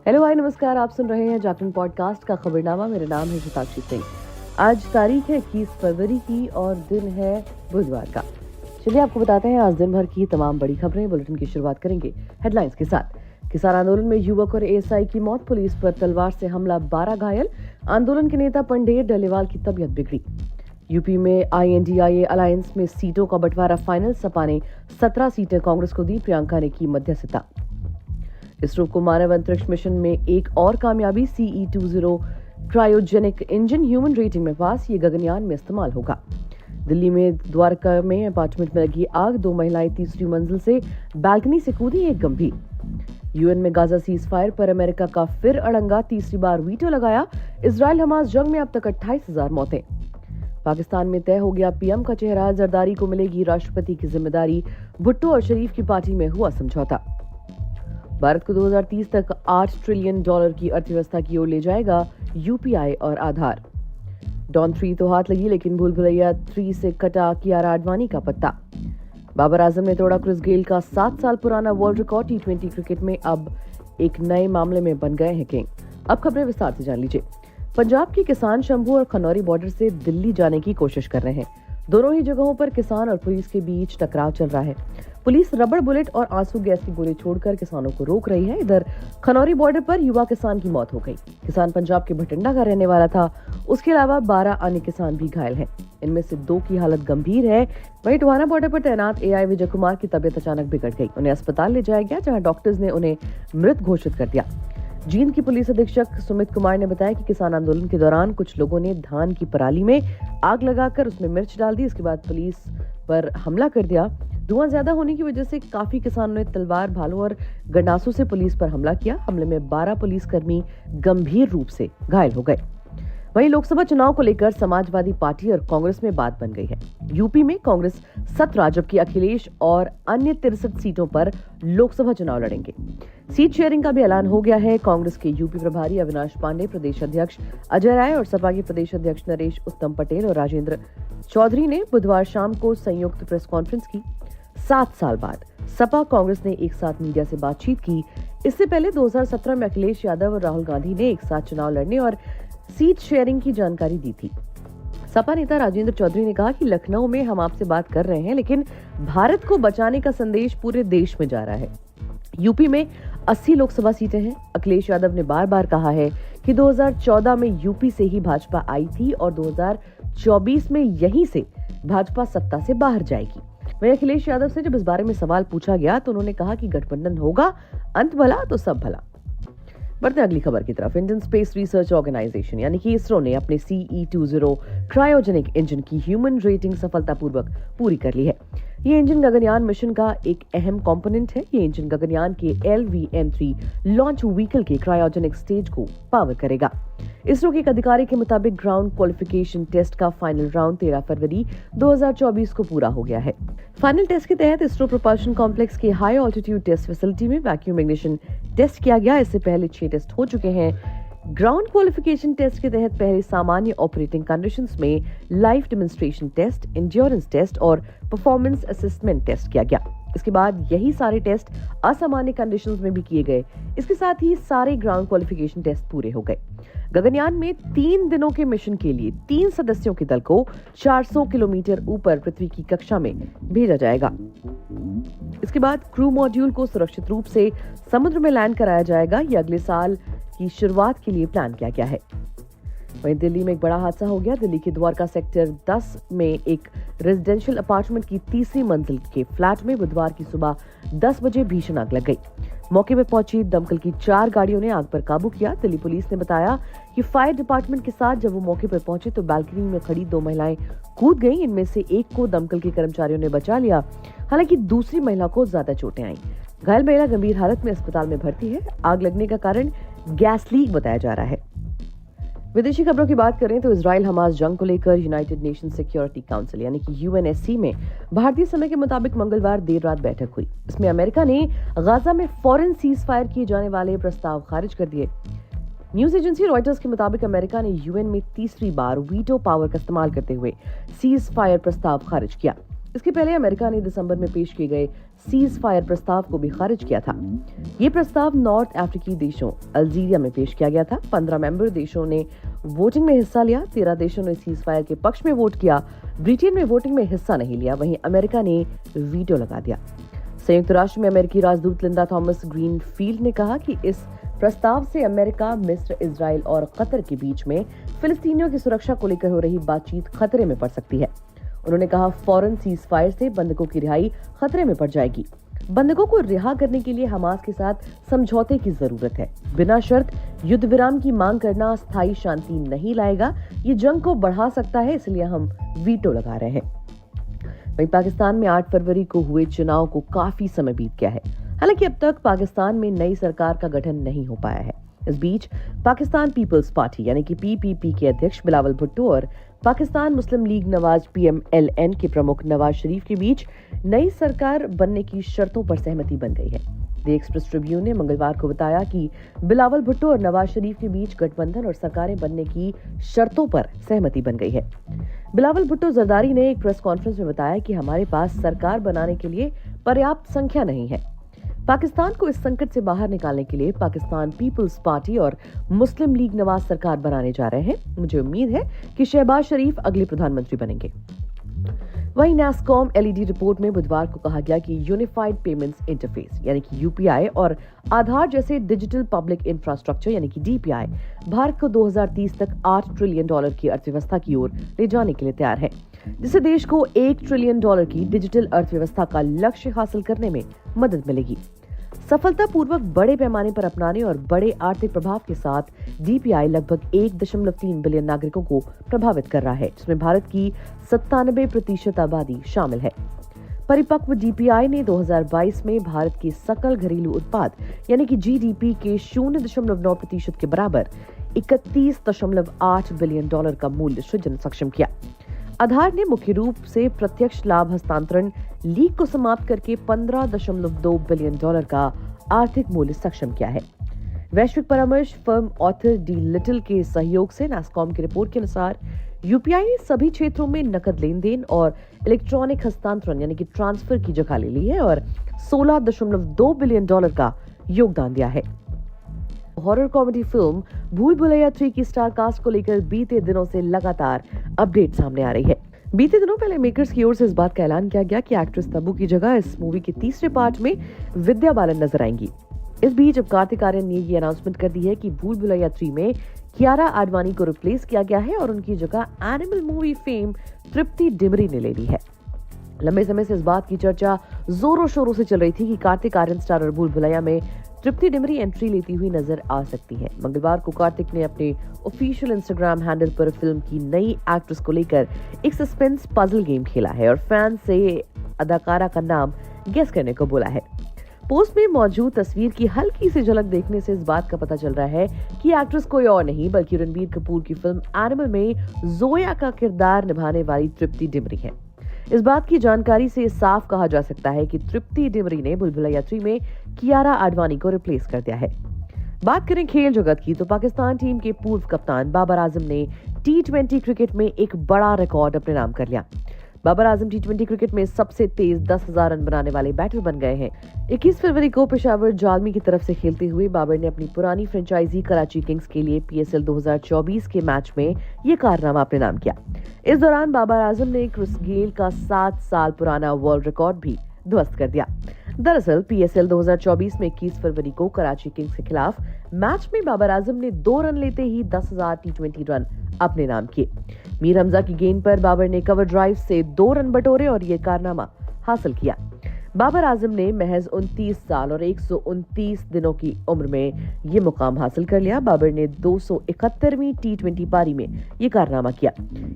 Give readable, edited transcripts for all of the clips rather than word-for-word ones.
Hello hi नमस्कार, आप सुन रहे हैं जागरण पॉडकास्ट का खबरनामा। मेरा नाम है शताक्षी सिंह। आज तारीख है 21 फरवरी की और दिन है बुधवार का। चलिए आपको बताते हैं आज दिन भर की तमाम बड़ी खबरें। बुलेटिन की शुरुआत करेंगे हेडलाइंस के साथ। किसान आंदोलन में युवक और एएसआई की मौत, पुलिस पर तलवार से हमला, 12 घायल। आंदोलन के नेता पंडेर डलेवाल की तबीयत बिगड़ी। यूपी में INDIA अलायंस में सीटों का बंटवारा फाइनल, सपा ने 17 सीटें कांग्रेस को दी, प्रियंका ने की मध्यस्थता। इसरो को मानव अंतरिक्ष मिशन में एक और कामयाबी, CE-20 cryogenic engine human rating में पास, ये गगनयान में इस्तेमाल होगा। दिल्ली में द्वारका में अपार्टमेंट में लगी आग, 2 महिलाएं तीसरी मंजिल से बालकनी से कूदी, एक गंभीर। यूएन में गाजा सीज फायर पर अमेरिका का फिर अड़ंगा, तीसरी बार वीटो लगाया। इजराइल हमास जंग में अब तक 28,000 मौतें। पाकिस्तान में तय हो गया पीएम का चेहरा, जरदारी को मिलेगी राष्ट्रपति की जिम्मेदारी। भुट्टो और शरीफ की पार्टी में हुआ समझौता। भारत को 2030 तक $8 ट्रिलियन की अर्थव्यवस्था की ओर ले जाएगा UPI और आधार। डॉन 3 तो हाथ लगी, लेकिन भूल भुलैया 3 से कटा कियारा आडवाणी का पत्ता। बाबर आजम ने तोड़ा क्रिस गेल का 7 साल पुराना वर्ल्ड रिकॉर्ड। T20 क्रिकेट में अब एक नए मामले में बन गए हैं किंग। अब खबरें विस्तार से जान लीजिए। पंजाब के किसान शंभू और खनौरी बॉर्डर से दिल्ली जाने की कोशिश कर रहे हैं। दोनों ही जगहों पर किसान और पुलिस के बीच टकराव चल रहा है। पुलिस रबड़ बुलेट और आंसू गैस की गोली छोड़कर किसानों को रोक रही है। इधर खनौरी बॉर्डर पर युवा किसान की मौत हो गई। किसान पंजाब के भटिंडा का रहने वाला था। उसके अलावा 12 अन्य किसान भी घायल हैं। इनमें से 2 की हालत गंभीर है। वहीं टोहाना बॉर्डर पर तैनात AI विजय कुमार की तबीयत अचानक बिगड़ गई। उन्हें अस्पताल ले जाया गया, जहां डॉक्टर्स ने उन्हें मृत घोषित कर दिया। जींद की पुलिस अधीक्षक सुमित कुमार ने बताया कि किसान आंदोलन के दौरान कुछ लोगों ने धान की पराली में आग लगाकर उसमें मिर्च डाल दी। इसके बाद पुलिस पर हमला कर दिया। धुआं ज्यादा होने की वजह से काफी किसानों ने तलवार, भालों और गंडासों से पुलिस पर हमला किया। हमले में 12 पुलिसकर्मी गंभीर रूप से घायल हो गए। वहीं लोकसभा चुनाव को लेकर समाजवादी पार्टी और कांग्रेस में बात बन गई है। यूपी में कांग्रेस 17, जबकि अखिलेश और अन्य 63 सीटों पर लोकसभा चुनाव लड़ेंगे। सीट शेयरिंग का भी ऐलान हो गया है। कांग्रेस के यूपी प्रभारी अविनाश पांडे, प्रदेश अध्यक्ष अजय राय और सपा के प्रदेश अध्यक्ष नरेश उत्तम पटेल और राजेंद्र चौधरी ने बुधवार शाम को संयुक्त प्रेस कॉन्फ्रेंस की। 7 साल बाद सपा कांग्रेस ने एक साथ मीडिया से बातचीत की। इससे पहले 2017 में अखिलेश यादव और राहुल गांधी ने एक साथ चुनाव लड़ने और सीट शेयरिंग की जानकारी दी थी। सपा नेता राजेंद्र चौधरी ने कहा कि लखनऊ में हम आपसे बात कर रहे हैं, लेकिन भारत को बचाने का संदेश पूरे देश में जा रहा है। यूपी में 80 लोकसभा सीटें हैं। अखिलेश यादव ने बार बार कहा है कि 2014 में यूपी से ही भाजपा आई थी और 2024 में यहीं से भाजपा सत्ता से बाहर जाएगी। वहीं अखिलेश यादव से जब इस बारे में सवाल पूछा गया तो उन्होंने कहा कि गठबंधन होगा, अंत भला तो सब भला। बढ़ते अगली खबर की तरफ। इंडियन स्पेस रिसर्च ऑर्गेनाइजेशन यानी कि इसरो ने अपने CE-20 क्रायोजेनिक इंजन की ह्यूमन रेटिंग सफलतापूर्वक पूरी कर ली है। ये इंजन गगनयान मिशन का एक अहम कंपोनेंट है। ये इंजन गगनयान के LVM-3 लॉन्च व्हीकल के क्रायोजेनिक स्टेज को पावर करेगा। इसरो के एक अधिकारी के मुताबिक ग्राउंड क्वालिफिकेशन टेस्ट का फाइनल राउंड 13 फरवरी 2024 को पूरा हो गया है। फाइनल टेस्ट के तहत इसरो प्रोपल्शन कॉम्प्लेक्स के हाई ऑल्टीट्यूड टेस्ट फैसिलिटी में वैक्यूम इग्निशन टेस्ट किया गया। इससे पहले 6 टेस्ट हो चुके हैं। ग्राउंड क्वालिफिकेशन टेस्ट के तहत पहले सामान्य ऑपरेटिंग कंडीशंस में life demonstration test, endurance test और परफॉर्मेंस असेसमेंट टेस्ट किया गया। इसके बाद यही सारे टेस्ट असामान्य कंडीशंस में भी किए गए। इसके साथ ही सारे ग्राउंड क्वालिफिकेशन टेस्ट पूरे हो गए। गगनयान में 3 दिनों के मिशन के लिए 3 सदस्यों के दल को 400 किलोमीटर ऊपर पृथ्वी की कक्षा में भेजा जाएगा। इसके बाद क्रू मॉड्यूल को सुरक्षित रूप से समुद्र में लैंड कराया जाएगा। यह अगले साल की शुरुआत के लिए प्लान किया गया है। वहीं दिल्ली में एक बड़ा हादसा हो गया। दिल्ली के द्वारका सेक्टर 10 में एक रेजिडेंशियल अपार्टमेंट की तीसरी मंजिल के फ्लैट में बुधवार की सुबह 10 बजे भीषण आग लग गई। मौके पर पहुंची दमकल की 4 गाड़ियों ने आग पर काबू किया। दिल्ली पुलिस ने बताया कि फायर डिपार्टमेंट के साथ जब वो मौके पर पहुंचे तो बालकनी में खड़ी 2 महिलाएं कूद गईं। इनमें से एक को दमकल के कर्मचारियों ने बचा लिया। हालांकि दूसरी महिला को ज्यादा चोटें आईं। घायल महिला गंभीर हालत में अस्पताल में भर्ती है। आग लगने का कारण गैस लीक बताया जा रहा है। विदेशी खबरों की बात करें तो इजराइल हमास जंग को लेकर यूनाइटेड नेशन सिक्योरिटी काउंसिल यानी कि UNSC में भारतीय समय के मुताबिक मंगलवार देर रात बैठक हुई। इसमें अमेरिका ने गाजा में फौरन सीज फायर किए जाने वाले प्रस्ताव खारिज कर दिए। न्यूज एजेंसी रॉयटर्स के मुताबिक अमेरिका ने UN में तीसरी बार वीटो पावर का इस्तेमाल करते हुए सीज फायर प्रस्ताव खारिज किया। इसके पहले अमेरिका ने दिसंबर में पेश किए गए सीज फायर प्रस्ताव को भी खारिज किया था। ये प्रस्ताव नॉर्थ अफ्रीकी देशों अल्जीरिया में पेश किया गया था। 15 मेंबर देशों ने वोटिंग में हिस्सा लिया। 13 देशों ने सीज फायर के पक्ष में वोट किया। ब्रिटेन में वोटिंग में हिस्सा नहीं लिया। वहीं अमेरिका ने वीटो लगा दिया। संयुक्त राष्ट्र में अमेरिकी राजदूत लिंदा थॉमस ग्रीनफील्ड ने कहा कि इस प्रस्ताव से अमेरिका, मिस्र, इजराइल और कतर के बीच में फिलिस्तीनियों की सुरक्षा को लेकर हो रही बातचीत खतरे में पड़ सकती है। उन्होंने कहा, फौरन सीज फायर से बंधकों की रिहाई खतरे में पड़ जाएगी। बंधकों को रिहा करने के लिए हमास के साथ समझौते की जरूरत है। बिना शर्त युद्ध विराम की मांग करना स्थायी शांति नहीं लाएगा, ये जंग को बढ़ा सकता है, इसलिए हम वीटो लगा रहे हैं। वहीं पाकिस्तान में 8 फरवरी को हुए चुनाव को काफी समय बीत गया है। हालांकि अब तक पाकिस्तान में नई सरकार का गठन नहीं हो पाया है। इस बीच पाकिस्तान पीपल्स पार्टी यानी कि पीपीपी के अध्यक्ष बिलावल भुट्टो और पाकिस्तान मुस्लिम लीग नवाज पीएमएलएन के प्रमुख नवाज शरीफ के बीच नई सरकार बनने की शर्तों पर सहमति बन गई है। द एक्सप्रेस ट्रिब्यून ने मंगलवार को बताया कि बिलावल भुट्टो और नवाज शरीफ के बीच गठबंधन और सरकारें बनने की शर्तों पर सहमति बन गई है। बिलावल भुट्टो जरदारी ने एक प्रेस कॉन्फ्रेंस में बताया कि हमारे पास सरकार बनाने के लिए पर्याप्त संख्या नहीं है। पाकिस्तान को इस संकट से बाहर निकालने के लिए पाकिस्तान पीपल्स पार्टी और मुस्लिम लीग नवाज सरकार बनाने जा रहे हैं। मुझे उम्मीद है कि शहबाज शरीफ अगले प्रधानमंत्री बनेंगे। वहीं नैस्कॉम एलईडी रिपोर्ट में बुधवार को कहा गया कि यूनिफाइड पेमेंट्स इंटरफेस यानी कि यूपीआई और आधार जैसे डिजिटल पब्लिक इंफ्रास्ट्रक्चर यानी कि डीपीआई भारत को 2030 तक $8 ट्रिलियन की अर्थव्यवस्था की ओर ले जाने के लिए तैयार है, जिससे देश को $1 ट्रिलियन की डिजिटल अर्थव्यवस्था का लक्ष्य हासिल करने में मदद मिलेगी। सफलतापूर्वक बड़े पैमाने पर अपनाने और बड़े आर्थिक प्रभाव के साथ डीपीआई लगभग 1.3 बिलियन नागरिकों को प्रभावित कर रहा है, जिसमें भारत की 97% आबादी शामिल है। परिपक्व डीपीआई ने 2022 में भारत के सकल घरेलू उत्पाद यानी कि जीडीपी के 0.9% के बराबर $31.8 बिलियन का मूल्य सृजन सक्षम किया। आधार ने मुख्य रूप से प्रत्यक्ष लाभ हस्तांतरण लीक को समाप्त करके $15.2 बिलियन का आर्थिक मूल्य सक्षम किया है। वैश्विक परामर्श फर्म ऑथर डी लिटिल के सहयोग से नैस्कॉम की रिपोर्ट के अनुसार यूपीआई ने सभी क्षेत्रों में नकद लेन देन और इलेक्ट्रॉनिक हस्तांतरण यानी कि ट्रांसफर की जगह ले ली है और $16.2 बिलियन का योगदान दिया है। हॉरर कॉमेडी फिल्म भूल भुलैया 3 की स्टार कास्ट को लेकर बीते दिनों से लगातार अपडेट सामने आ रही है। बीते दिनों पहले मेकर्स की ओर से इस बात का ऐलान किया गया कि एक्ट्रेस तब्बू की जगह इस मूवी के तीसरे पार्ट में विद्या बालन नजर आएंगी। इस बीच अब कार्तिक आर्यन ने ये अनाउंसमेंट कर दी है कि भूल भुलैया 3 में कियारा आडवाणी को रिप्लेस किया गया है और उनकी जगह एनिमल मूवी फेम तृप्ति डिमरी ने ले ली है। लंबे समय से इस बात की चर्चा जोरों शोरों से चल रही थी कि कार्तिक आर्यन स्टारर भूल भुलैया में तृप्ति डिमरी एंट्री लेती हुई नजर आ सकती है। मंगलवार को कार्तिक ने अपने ऑफिशियल इंस्टाग्राम हैंडल पर फिल्म की नई एक्ट्रेस को लेकर एक सस्पेंस पजल गेम खेला है और फैंस से अदाकारा का नाम गेस करने को बोला है। पोस्ट में मौजूद तस्वीर की हल्की सी झलक देखने से इस बात का पता चल रहा है कि एक्ट्रेस कोई और नहीं बल्कि रणबीर कपूर की फिल्म एनिमल में जोया का किरदार निभाने वाली तृप्ति डिमरी है। इस बात की जानकारी से साफ कहा जा सकता है कि तृप्ति डिमरी ने भूल भुलैया 3 में कियारा आडवाणी को रिप्लेस कर दिया है। बात करें खेल जगत की तो पाकिस्तान टीम के पूर्व कप्तान बाबर आजम ने T20 क्रिकेट में एक बड़ा रिकॉर्ड अपने नाम कर लिया। बाबर आजम T20 क्रिकेट में सबसे तेज 10,000 रन बनाने वाले बैटर बन गए हैं। 21 फरवरी को पेशावर जालमी की तरफ से खेलते हुए बाबर ने अपनी पुरानी फ्रेंचाइजी कराची किंग्स के लिए PSL 2024 के मैच में ये कारनामा अपने नाम किया। इस दौरान बाबर आजम ने क्रिस गेल का 7 साल पुराना वर्ल्ड रिकॉर्ड भी ध्वस्त कर दिया। दरअसल PSL 2024 में 21 फरवरी को कराची किंग्स के खिलाफ मैच में बाबर आजम ने 2 रन लेते ही 10,000 T20 रन अपने नाम किए। मीर हमजा की गेंद पर बाबर ने कवर ड्राइव से 2 रन बटोरे और ये कारनामा हासिल किया। बाबर आजम ने महज 29 साल और 129 दिनों की उम्र में ये मुकाम हासिल कर लिया। बाबर ने 271वीं T20 पारी में ये कारनामा किया।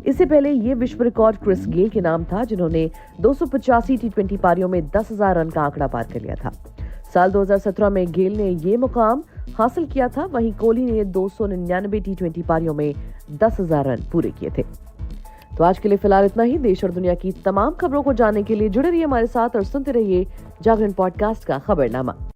इससे पहले ये विश्व रिकॉर्ड क्रिस गेल के नाम था, जिन्होंने 285 T20 पारियों में 10,000 रन का आंकड़ा पार कर लिया था। साल 2017 में गेल ने ये मुकाम हासिल किया था। वहीं कोहली ने 299 T20 पारियों में 10,000 रन पूरे किए थे। तो आज के लिए फिलहाल इतना ही। देश और दुनिया की तमाम खबरों को जानने के लिए जुड़े रहिए हमारे साथ और सुनते रहिए जागरण पॉडकास्ट का खबरनामा।